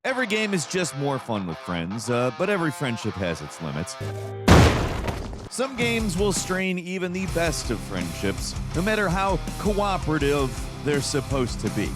Every game is just more fun with friends, but every friendship has its limits. Some games will strain even the best of friendships, no matter how cooperative they're supposed to be.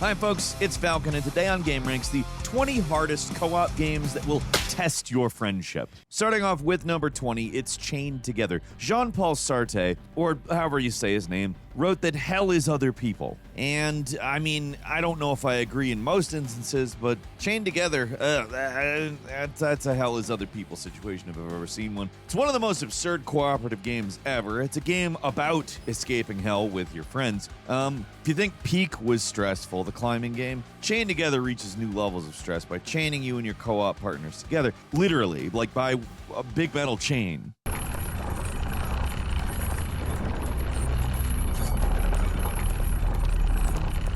Hi folks, it's Falcon, and today on GameRanx, the 20 hardest co-op games that will test your friendship. Starting off with number 20, it's Chained Together. Jean-Paul Sartre, or however you say his name, wrote that hell is other people. And, I mean, I don't know if I agree in most instances, but Chained Together, that's a hell is other people situation if I've ever seen one. It's one of the most absurd cooperative games ever. It's a game about escaping hell with your friends. If you think Peak was stressful, the climbing game, Chained Together reaches new levels of stress by chaining you and your co-op partners together, literally, like by a big metal chain.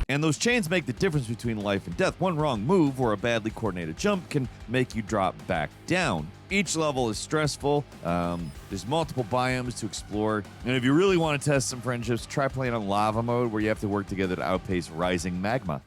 And those chains make the difference between life and death. One wrong move or a badly coordinated jump can make you drop back down. Each level is stressful. There's multiple biomes to explore. And if you really want to test some friendships, try playing on lava mode where you have to work together to outpace rising magma.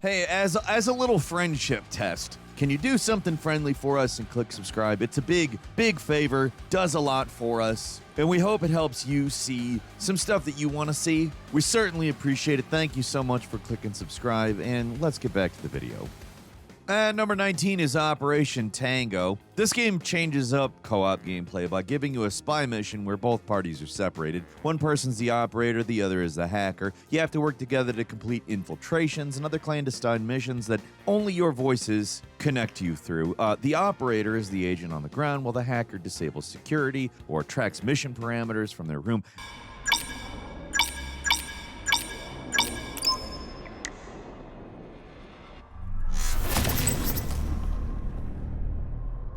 Hey, as a little friendship test, can you do something friendly for us and click subscribe? It's a big, big favor, does a lot for us, and we hope it helps you see some stuff that you want to see. We certainly appreciate it. Thank you so much for clicking subscribe, and let's get back to the video. Number 19 is Operation Tango. This game changes up co-op gameplay by giving you a spy mission where both parties are separated. One person's the operator, the other is the hacker. You have to work together to complete infiltrations and other clandestine missions that only your voices connect you through. The operator is the agent on the ground, while the hacker disables security or tracks mission parameters from their room.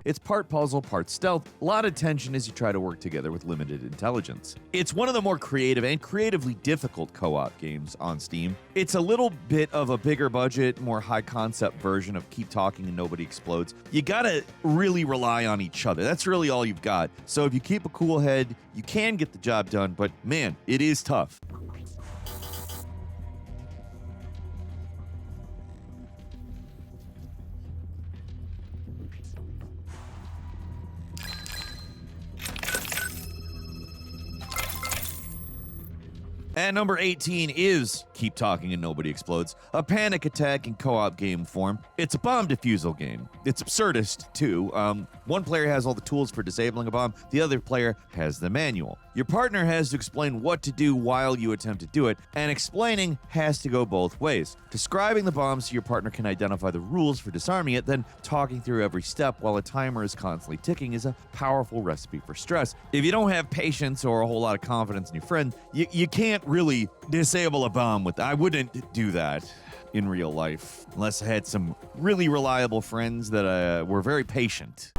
It's part puzzle, part stealth, a lot of tension as you try to work together with limited intelligence. It's one of the more creative and creatively difficult co-op games on Steam. It's a little bit of a bigger budget, more high-concept version of Keep Talking and Nobody Explodes. You gotta really rely on each other. That's really all you've got. So if you keep a cool head, you can get the job done, but man, it is tough. And number 18 is Keep Talking and Nobody Explodes, a panic attack in co-op game form. It's a bomb defusal game. It's absurdist, too. One player has all the tools for disabling a bomb, the other player has the manual. Your partner has to explain what to do while you attempt to do it, and explaining has to go both ways. Describing the bomb so your partner can identify the rules for disarming it, then talking through every step while a timer is constantly ticking is a powerful recipe for stress. If you don't have patience or a whole lot of confidence in your friend, you can't really disable a bomb with that. I wouldn't do that in real life unless I had some really reliable friends that were very patient.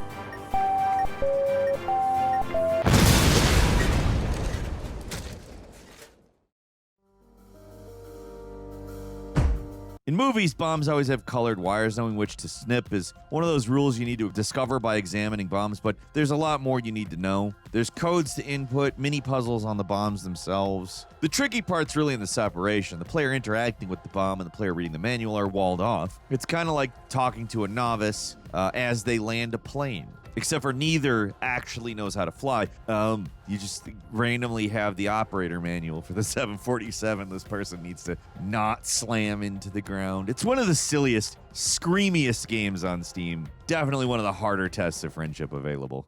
In movies, bombs always have colored wires. Knowing which to snip is one of those rules you need to discover by examining bombs, but there's a lot more you need to know. There's codes to input, mini puzzles on the bombs themselves. The tricky part's really in the separation. The player interacting with the bomb and the player reading the manual are walled off. It's kind of like talking to a novice as they land a plane. Except for neither actually knows how to fly. You just randomly have the operator manual for the 747. This person needs to not slam into the ground. It's one of the silliest, screamiest games on Steam. Definitely one of the harder tests of friendship available.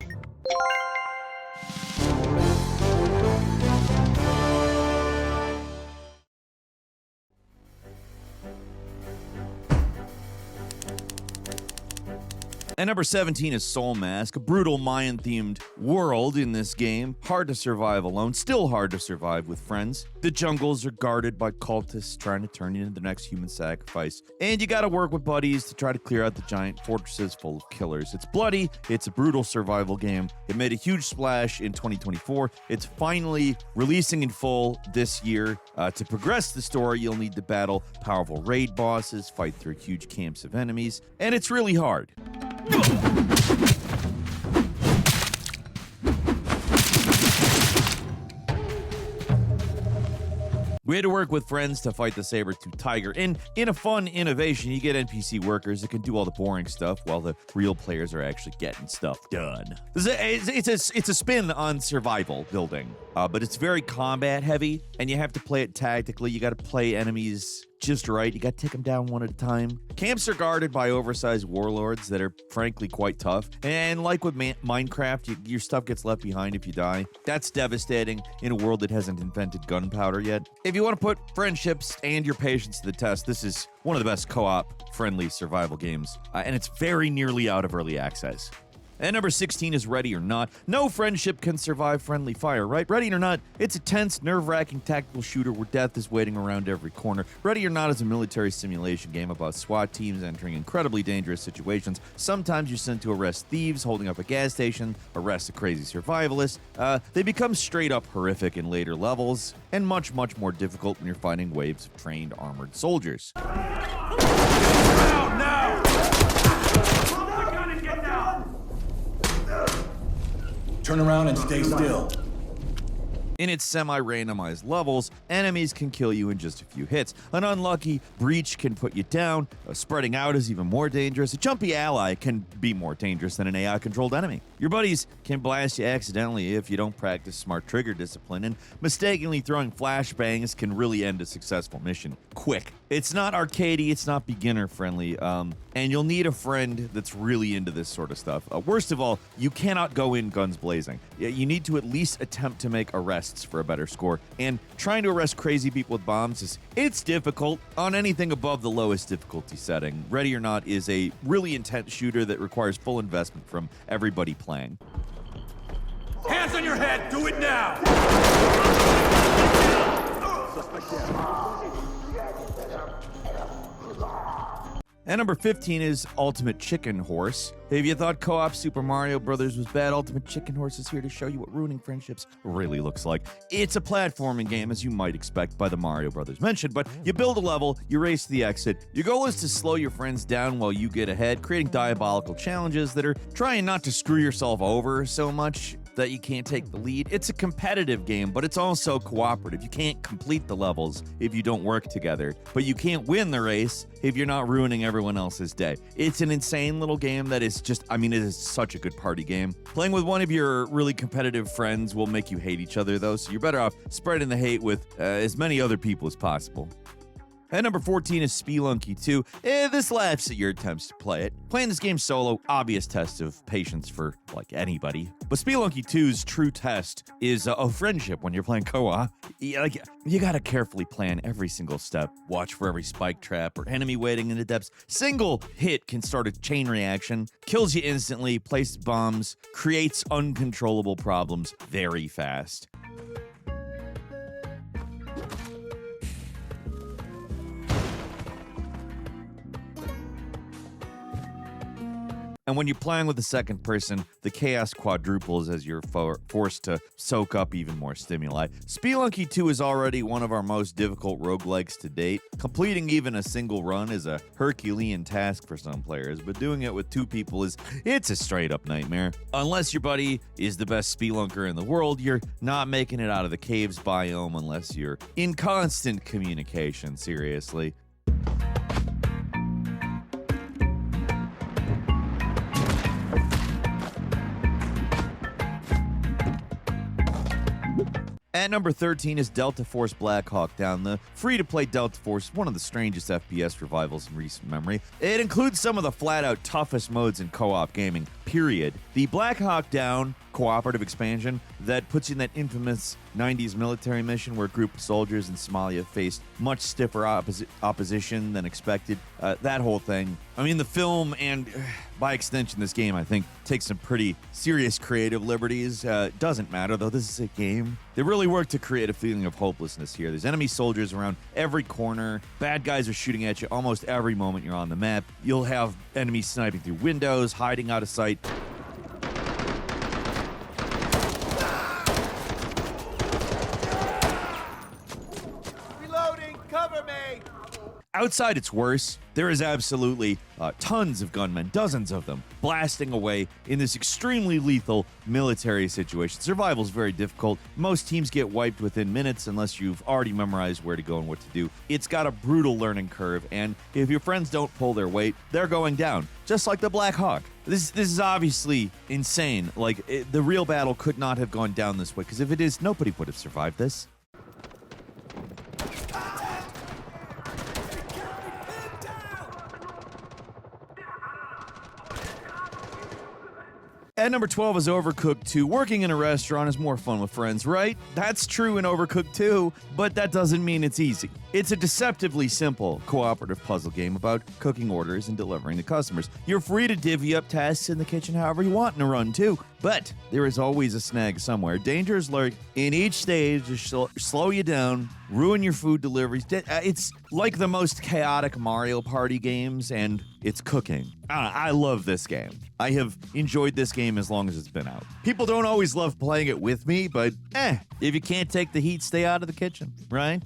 And number 17 is Soulmask, a brutal Mayan-themed world in this game. Hard to survive alone, still hard to survive with friends. The jungles are guarded by cultists trying to turn you into the next human sacrifice. And you gotta work with buddies to try to clear out the giant fortresses full of killers. It's bloody, it's a brutal survival game. It made a huge splash in 2024. It's finally releasing in full this year. To progress the story, you'll need to battle powerful raid bosses, fight through huge camps of enemies, and it's really hard. We had to work with friends to fight the saber-tooth tiger. In a fun innovation, you get NPC workers that can do all the boring stuff while the real players are actually getting stuff done. It's a spin on survival building, but it's very combat heavy, and you have to play it tactically. You got to play enemies just right. You got to take them down one at a time. Camps are guarded by oversized warlords that are frankly quite tough. And like with Minecraft, your stuff gets left behind if you die. That's devastating in a world that hasn't invented gunpowder yet. If you want to put friendships and your patience to the test, this is one of the best co-op friendly survival games. And it's very nearly out of early access. And number 16 is Ready or Not. No friendship can survive friendly fire, right? Ready or Not, it's a tense, nerve-wracking tactical shooter where death is waiting around every corner. Ready or Not is a military simulation game about SWAT teams entering incredibly dangerous situations. Sometimes you're sent to arrest thieves holding up a gas station, arrest a crazy survivalist. They become straight-up horrific in later levels, and much, much more difficult when you're fighting waves of trained armored soldiers. Turn around and stay still. In its semi-randomized levels, enemies can kill you in just a few hits. An unlucky breach can put you down. Spreading out is even more dangerous. A jumpy ally can be more dangerous than an AI-controlled enemy. Your buddies can blast you accidentally if you don't practice smart trigger discipline, and mistakenly throwing flashbangs can really end a successful mission quick. It's not arcadey, it's not beginner-friendly, and you'll need a friend that's really into this sort of stuff. Worst of all, you cannot go in guns blazing. You need to at least attempt to make arrests for a better score, and trying to arrest crazy people with bombs it's difficult on anything above the lowest difficulty setting. Ready or Not is a really intense shooter that requires full investment from everybody playing. Hands on your head! Do it now! And number 15 is Ultimate Chicken Horse. If you thought co-op Super Mario Brothers was bad, Ultimate Chicken Horse is here to show you what ruining friendships really looks like. It's a platforming game, as you might expect by the Mario Brothers mentioned, but you build a level, you race to the exit. Your goal is to slow your friends down while you get ahead, creating diabolical challenges that are trying not to screw yourself over so much that you can't take the lead. It's a competitive game, but it's also cooperative. You can't complete the levels if you don't work together, but you can't win the race if you're not ruining everyone else's day. It's an insane little game that is just, it is such a good party game. Playing with one of your really competitive friends will make you hate each other though, so you're better off spreading the hate with as many other people as possible. And number 14 is Spelunky 2. This laughs at your attempts to play it. Playing this game solo, obvious test of patience for, anybody. But Spelunky 2's true test is a friendship when you're playing co-op. You gotta carefully plan every single step. Watch for every spike trap or enemy waiting in the depths. Single hit can start a chain reaction, kills you instantly, places bombs, creates uncontrollable problems very fast. And when you're playing with the second person, the chaos quadruples as you're forced to soak up even more stimuli. Spelunky 2 is already one of our most difficult roguelikes to date. Completing even a single run is a Herculean task for some players, but doing it with two people it's a straight up nightmare. Unless your buddy is the best spelunker in the world, you're not making it out of the caves biome unless you're in constant communication, seriously. At number 13 is Delta Force Black Hawk Down. The free-to-play Delta Force is one of the strangest FPS revivals in recent memory. It includes some of the flat-out toughest modes in co-op gaming, period. The Black Hawk Down cooperative expansion that puts you in that infamous 90s military mission where a group of soldiers in Somalia faced much stiffer opposition than expected. That whole thing. The film and, by extension, this game, I think, takes some pretty serious creative liberties. Doesn't matter, though. This is a game. They really work to create a feeling of hopelessness here. There's enemy soldiers around every corner. Bad guys are shooting at you almost every moment you're on the map. You'll have enemies sniping through windows, hiding out of sight. Outside, it's worse. There is absolutely tons of gunmen, dozens of them, blasting away in this extremely lethal military situation. Survival is very difficult. Most teams get wiped within minutes unless you've already memorized where to go and what to do. It's got a brutal learning curve, and if your friends don't pull their weight, they're going down, just like the Black Hawk. This is obviously insane. Like, the real battle could not have gone down this way, because if it is, nobody would have survived this. At number 12 is Overcooked 2. Working in a restaurant is more fun with friends, right? That's true in Overcooked 2, but that doesn't mean it's easy. It's a deceptively simple cooperative puzzle game about cooking orders and delivering to customers. You're free to divvy up tasks in the kitchen however you want in a run, too. But there is always a snag somewhere. Dangers lurk in each stage to slow you down, ruin your food deliveries. It's like the most chaotic Mario Party games, and it's cooking. I love this game. I have enjoyed this game as long as it's been out. People don't always love playing it with me, but if you can't take the heat, stay out of the kitchen, right?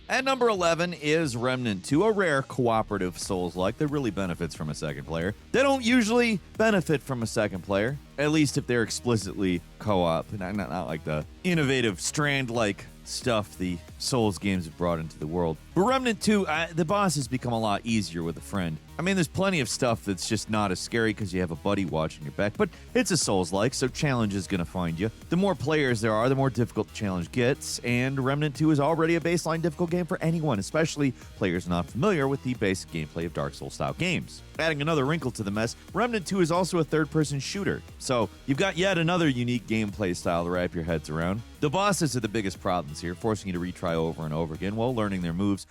At number 11 is Remnant 2, a rare cooperative Souls-like that really benefits from a second player. They don't usually benefit from a second player, at least if they're explicitly co-op, not like the innovative Strand-like stuff the Souls games have brought into the world. But Remnant 2, the bosses become a lot easier with a friend. I mean, there's plenty of stuff that's just not as scary because you have a buddy watching your back, but it's a Souls-like, so challenge is going to find you. The more players there are, the more difficult the challenge gets, and Remnant 2 is already a baseline difficult game for anyone, especially players not familiar with the basic gameplay of Dark Souls-style games. Adding another wrinkle to the mess, Remnant 2 is also a third-person shooter, so you've got yet another unique gameplay style to wrap your heads around. The bosses are the biggest problems here, forcing you to retry over and over again while learning their moves.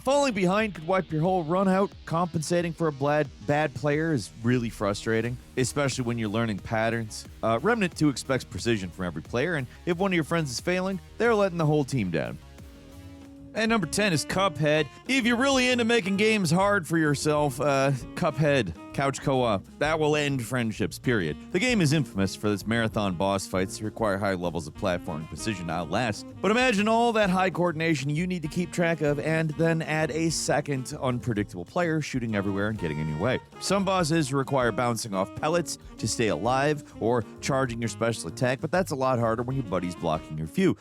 Falling behind could wipe your whole run out. Compensating for a bad player is really frustrating, especially when you're learning patterns. Remnant 2 expects precision from every player, and if one of your friends is failing, they're letting the whole team down. And number 10 is Cuphead. If you're really into making games hard for yourself, Cuphead, couch co-op, that will end friendships, period. The game is infamous for its marathon boss fights that require high levels of platform and precision to outlast. But imagine all that high coordination you need to keep track of, and then add a second unpredictable player shooting everywhere and getting in your way. Some bosses require bouncing off pellets to stay alive, or charging your special attack, but that's a lot harder when your buddy's blocking your view.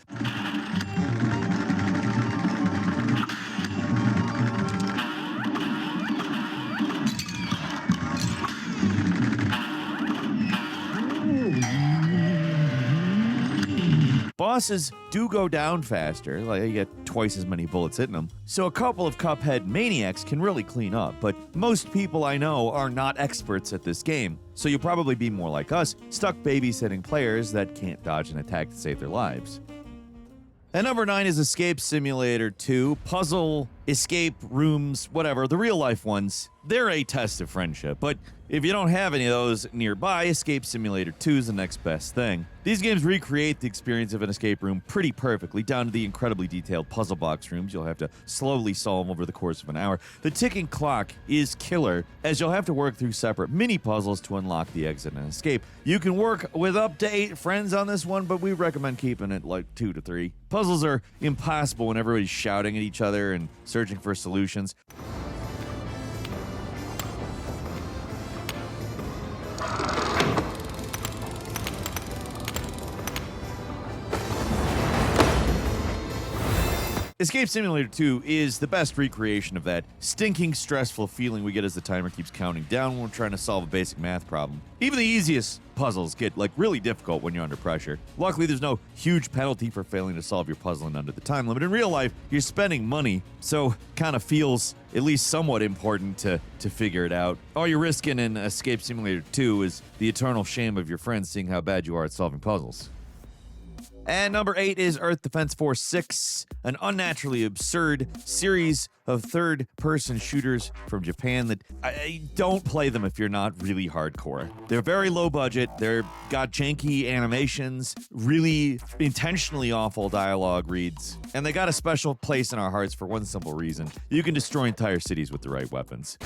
Bosses do go down faster, like you get twice as many bullets hitting them, so a couple of Cuphead maniacs can really clean up, but most people I know are not experts at this game, so you'll probably be more like us, stuck babysitting players that can't dodge an attack to save their lives. And number 9 is Escape Simulator 2. Puzzle, escape rooms, whatever, the real-life ones, they're a test of friendship. But if you don't have any of those nearby, Escape Simulator 2 is the next best thing. These games recreate the experience of an escape room pretty perfectly, down to the incredibly detailed puzzle box rooms you'll have to slowly solve over the course of an hour. The ticking clock is killer, as you'll have to work through separate mini-puzzles to unlock the exit and escape. You can work with up to 8 friends on this one, but we recommend keeping it like 2 to 3. Puzzles are impossible when everybody's shouting at each other and searching for solutions. Escape Simulator 2 is the best recreation of that stinking, stressful feeling we get as the timer keeps counting down when we're trying to solve a basic math problem. Even the easiest puzzles get, really difficult when you're under pressure. Luckily, there's no huge penalty for failing to solve your puzzle and under the time limit. In real life, you're spending money, so kind of feels at least somewhat important to figure it out. All you're risking in Escape Simulator 2 is the eternal shame of your friends seeing how bad you are at solving puzzles. And number 8 is Earth Defense Force 6, an unnaturally absurd series of third-person shooters from Japan that don't play them if you're not really hardcore. They're very low budget, they're got janky animations, really intentionally awful dialogue reads, and they got a special place in our hearts for one simple reason: you can destroy entire cities with the right weapons.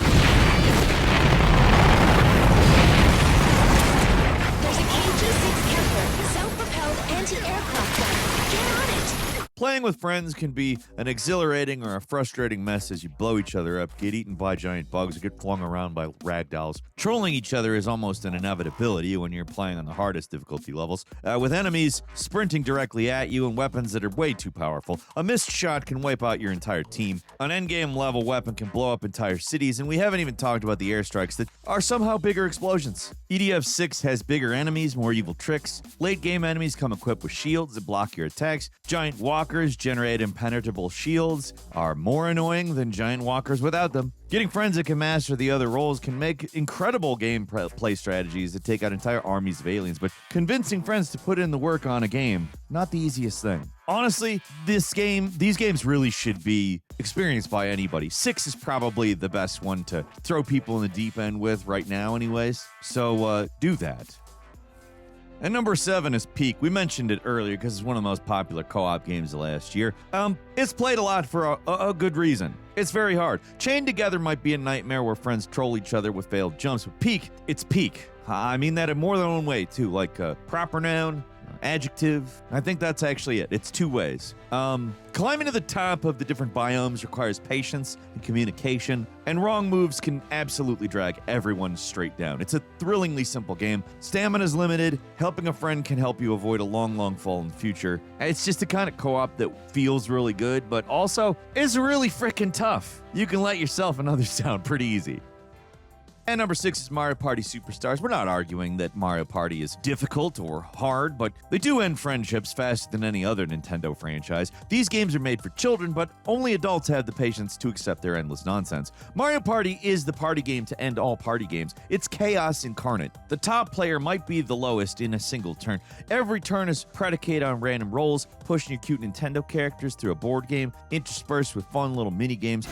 G6 Kepler, self-propelled anti-aircraft gun. Get on it! Playing with friends can be an exhilarating or a frustrating mess as you blow each other up, get eaten by giant bugs, or get flung around by ragdolls. Trolling each other is almost an inevitability when you're playing on the hardest difficulty levels, with enemies sprinting directly at you and weapons that are way too powerful. A missed shot can wipe out your entire team. An endgame level weapon can blow up entire cities, and we haven't even talked about the airstrikes that are somehow bigger explosions. EDF 6 has bigger enemies, more evil tricks. Late game enemies come equipped with shields that block your attacks. Giant walkers generate impenetrable shields are more annoying than giant walkers without them. Getting friends that can master the other roles can make incredible gameplay strategies that take out entire armies of aliens, but convincing friends to put in the work on a game, not the easiest thing. Honestly, these games really should be experienced by anybody. 6 is probably the best one to throw people in the deep end with right now anyways, so do that. And number 7 is Peak. We mentioned it earlier because it's one of the most popular co-op games of last year. It's played a lot for a good reason. It's very hard. Chained Together might be a nightmare where friends troll each other with failed jumps, but Peak, it's Peak. I mean that in more than one way, too, like proper noun, adjective. I think that's actually it. It's 2 ways. Climbing to the top of the different biomes requires patience and communication, and wrong moves can absolutely drag everyone straight down. It's a thrillingly simple game. Stamina's limited. Helping a friend can help you avoid a long fall in the future. It's just the kind of co-op that feels really good, but also is really freaking tough. You can let yourself and others down pretty easy. And number 6 is Mario Party Superstars. We're not arguing that Mario Party is difficult or hard, but they do end friendships faster than any other Nintendo franchise. These games are made for children, but only adults have the patience to accept their endless nonsense. Mario Party is the party game to end all party games. It's chaos incarnate. The top player might be the lowest in a single turn. Every turn is predicated on random rolls, pushing your cute Nintendo characters through a board game, interspersed with fun little mini games.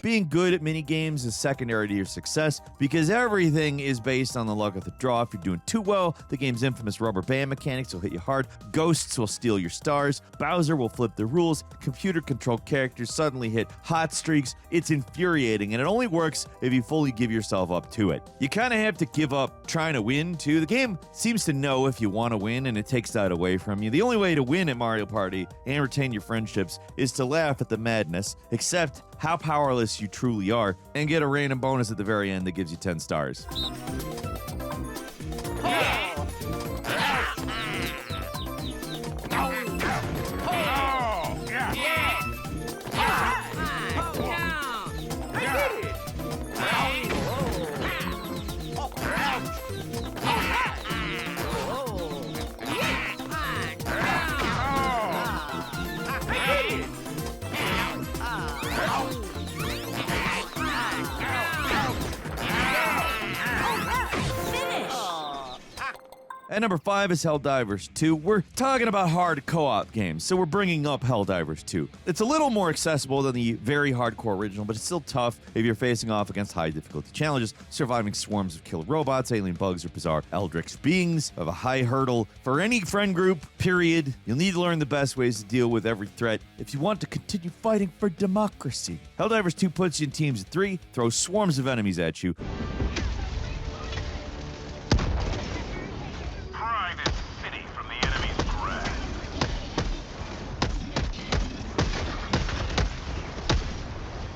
Being good at minigames is secondary to your success because everything is based on the luck of the draw. If you're doing too well, the game's infamous rubber band mechanics will hit you hard. Ghosts will steal your stars. Bowser will flip the rules. Computer-controlled characters suddenly hit hot streaks. It's infuriating, and it only works if you fully give yourself up to it. You kind of have to give up trying to win, too. The game seems to know if you want to win, and it takes that away from you. The only way to win at Mario Party and retain your friendships is to laugh at the madness, accept how powerless you truly are, and get a random bonus at the very end that gives you 10 stars. And number 5 is Helldivers 2. We're talking about hard co-op games, so we're bringing up Helldivers 2. It's a little more accessible than the very hardcore original, but it's still tough if you're facing off against high difficulty challenges, surviving swarms of killer robots, alien bugs, or bizarre eldritch beings of a high hurdle. For any friend group, period, you'll need to learn the best ways to deal with every threat if you want to continue fighting for democracy. Helldivers 2 puts you in teams of 3, throws swarms of enemies at you.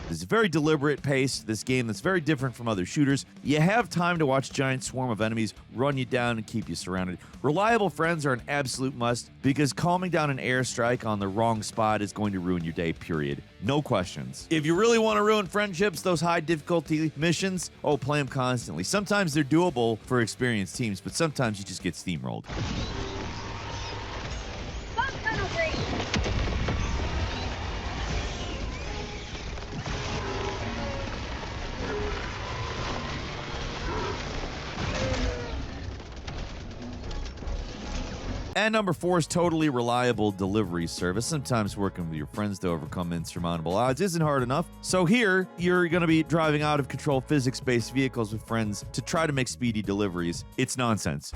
It's a very deliberate pace to this game that's very different from other shooters. You have time to watch a giant swarm of enemies run you down and keep you surrounded. Reliable friends are an absolute must because calming down an airstrike on the wrong spot is going to ruin your day, period. No questions. If you really want to ruin friendships, those high difficulty missions, play them constantly. Sometimes they're doable for experienced teams, but sometimes you just get steamrolled. And number 4 is totally reliable delivery service. Sometimes working with your friends to overcome insurmountable odds isn't hard enough. So here, you're going to be driving out of control physics-based vehicles with friends to try to make speedy deliveries. It's nonsense.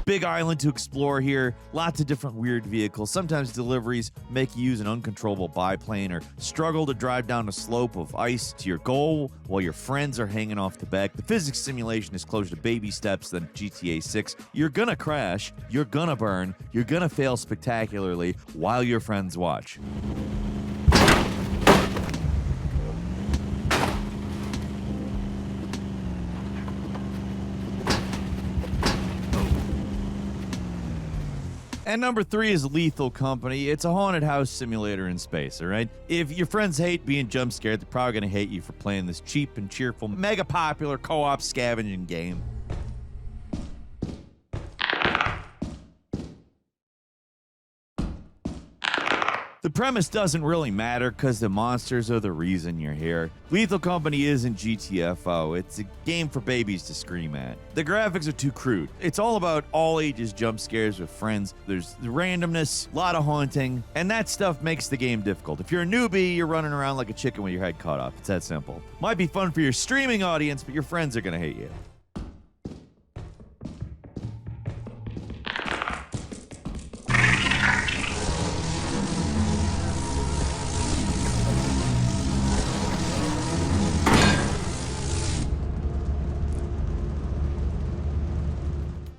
Big island to explore here, lots of different weird vehicles. Sometimes deliveries make you use an uncontrollable biplane or struggle to drive down a slope of ice to your goal while your friends are hanging off the back. The physics simulation is closer to baby steps than GTA 6. You're gonna crash, you're gonna burn, you're gonna fail spectacularly while your friends watch. And number 3 is Lethal Company. It's a haunted house simulator in space, all right? If your friends hate being jump scared, they're probably gonna hate you for playing this cheap and cheerful, mega popular co-op scavenging game. The premise doesn't really matter because the monsters are the reason you're here. Lethal Company isn't GTFO. It's a game for babies to scream at. The graphics are too crude. It's all about all ages jump scares with friends. There's the randomness, a lot of haunting, and that stuff makes the game difficult. If you're a newbie, you're running around like a chicken with your head cut off. It's that simple. Might be fun for your streaming audience, but your friends are gonna hate you.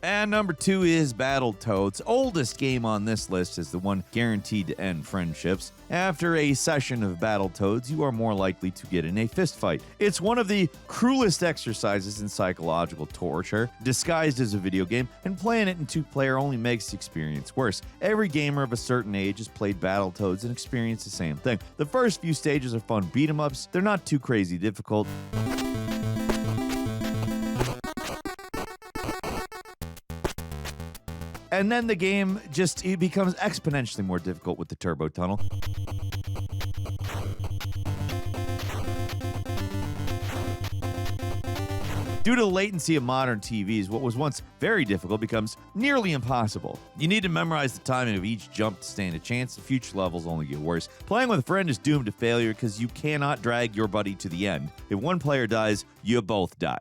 And number 2 is Battletoads. Oldest game on this list is the one guaranteed to end friendships. After a session of Battletoads, you are more likely to get in a fistfight. It's one of the cruelest exercises in psychological torture, disguised as a video game, and playing it in 2-player only makes the experience worse. Every gamer of a certain age has played Battletoads and experienced the same thing. The first few stages are fun beat-em-ups. They're not too crazy difficult. And then the game it becomes exponentially more difficult with the turbo tunnel. Due to the latency of modern TVs, what was once very difficult becomes nearly impossible. You need to memorize the timing of each jump to stand a chance. The future levels only get worse. Playing with a friend is doomed to failure because you cannot drag your buddy to the end. If one player dies, you both die.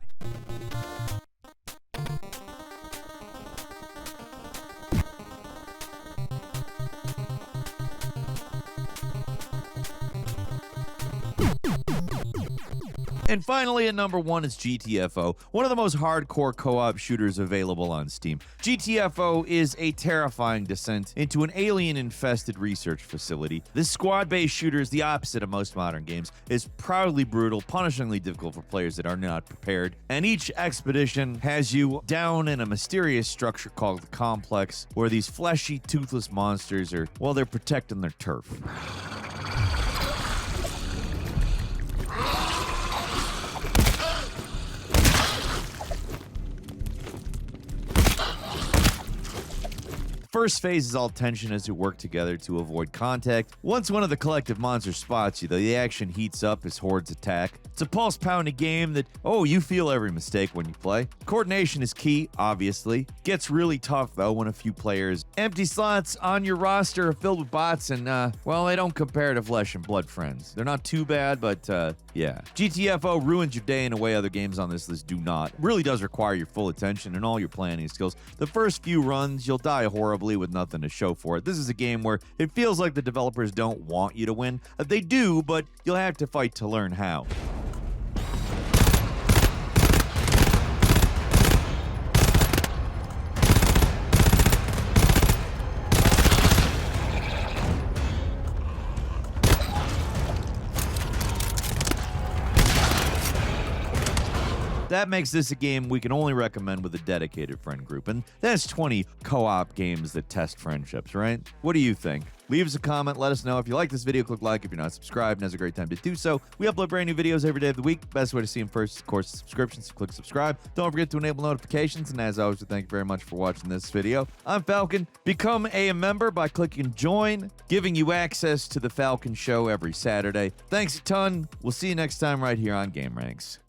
And finally, at number 1 is GTFO, one of the most hardcore co-op shooters available on Steam. GTFO is a terrifying descent into an alien-infested research facility. This squad-based shooter is the opposite of most modern games. It's proudly brutal, punishingly difficult for players that are not prepared, and each expedition has you down in a mysterious structure called the Complex, where these fleshy, toothless monsters are, well, they're protecting their turf. First phase is all tension as you work together to avoid contact. Once one of the collective monsters spots you, though, the action heats up as hordes attack. It's a pulse-pounding game that, you feel every mistake when you play. Coordination is key, obviously. Gets really tough, though, when a few players. Empty slots on your roster are filled with bots, and, they don't compare to flesh and blood friends. They're not too bad, but, yeah. GTFO ruins your day in a way other games on this list do not. It really does require your full attention and all your planning skills. The first few runs, you'll die horribly with nothing to show for it. This is a game where it feels like the developers don't want you to win. They do, but you'll have to fight to learn how. That makes this a game we can only recommend with a dedicated friend group, and that's 20 co-op games that test friendships, right? What do you think? Leave us a comment, let us know. If you like this video, click like. If you're not subscribed, now's a great time to do so. We upload brand new videos every day of the week. Best way to see them first is, of course, subscriptions. So click subscribe. Don't forget to enable notifications, and as always, we thank you very much for watching this video. I'm Falcon. Become a member by clicking join, giving you access to the Falcon Show every Saturday. Thanks a ton. We'll see you next time right here on GameRanx.